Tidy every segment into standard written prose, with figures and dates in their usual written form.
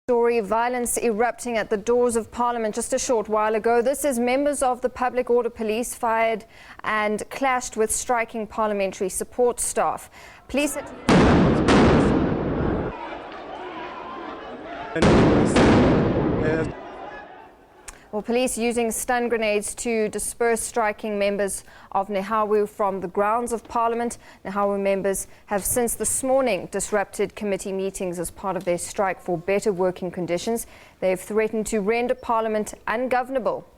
Story, violence erupting at the doors of Parliament just a short while ago. This is members of the Public Order Police fired and clashed with striking parliamentary support staff. Police police using stun grenades to disperse striking members of Nehawu from the grounds of Parliament. Nehawu members have since this morning disrupted committee meetings as part of their strike for better working conditions. They've threatened to render Parliament ungovernable.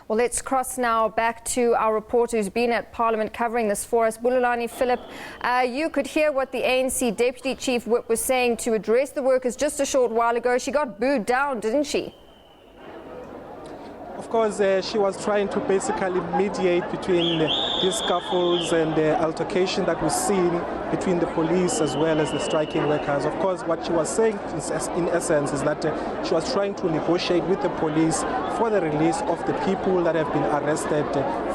Well, let's cross now back to our reporter who's been at Parliament covering this for us, Bulelani Philip. You could hear what the ANC Deputy Chief Whip was saying to address the workers just a short while ago. She got booed down, didn't she? Of course, she was trying to basically mediate between these scuffles and the altercation that was seen between the police as well as the striking workers. Of course, what she was saying in essence is that she was trying to negotiate with the police for the release of the people that have been arrested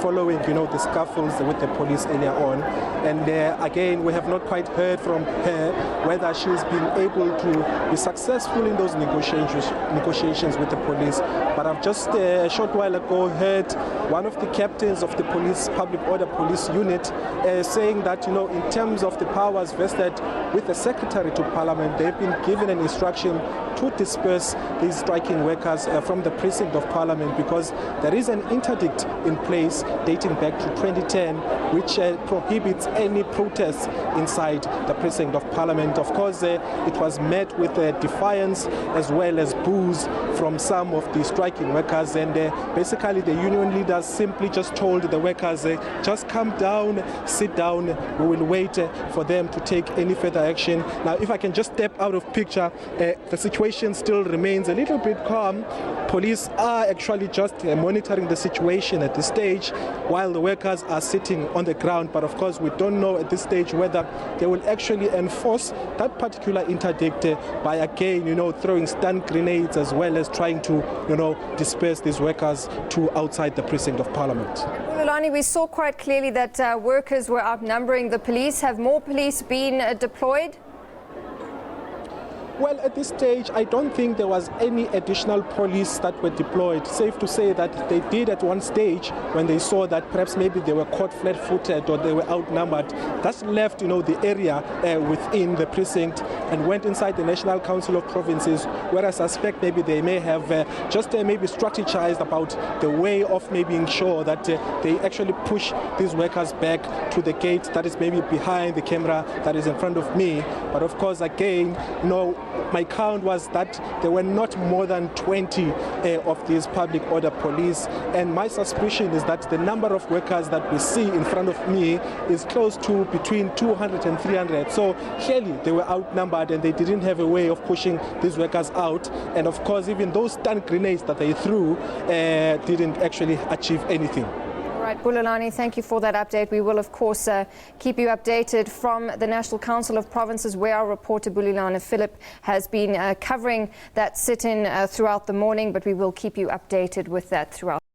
following, the scuffles with the police earlier on. And again, we have not quite heard from her whether she's been able to be successful in those negotiations with the police. But I've just a short while ago heard one of the captains of the public order police unit saying that, in terms of the powers vested with the Secretary to Parliament, they've been given an instruction to disperse these striking workers from the precinct of Parliament because there is an interdict in place dating back to 2010 which prohibits any protests inside the precinct of Parliament. Of course, it was met with defiance as well as boos from some of the striking workers, and basically the union leaders simply just told the workers, just calm down, sit down, we will wait for them to take any further action. Now, if I can just step out of picture, the situation still remains a little bit calm. Police are actually just monitoring the situation at this stage while the workers are sitting on the ground. But of course, we don't know at this stage whether they will actually enforce that particular interdict by again, throwing stun grenades as well as trying to, disperse these workers to outside the precinct of Parliament. Bulelani, we saw quite clearly that workers were outnumbering the police. Have more police been deployed? Well, at this stage, I don't think there was any additional police that were deployed. Safe to say that they did at one stage when they saw that perhaps maybe they were caught flat-footed or they were outnumbered. That's left, the area within the precinct and went inside the National Council of Provinces, where I suspect maybe they may have just maybe strategized about the way of maybe ensure that they actually push these workers back to the gate that is maybe behind the camera that is in front of me. But of course, again, my count was that there were not more than 20 of these public order police, and my suspicion is that the number of workers that we see in front of me is close to between 200 and 300. So clearly they were outnumbered and they didn't have a way of pushing these workers out. And of course, even those stun grenades that they threw didn't actually achieve anything. Right, Bulelani, thank you for that update. We will, of course, keep you updated from the National Council of Provinces, where our reporter Bulelani Philip has been covering that sit-in throughout the morning, but we will keep you updated with that throughout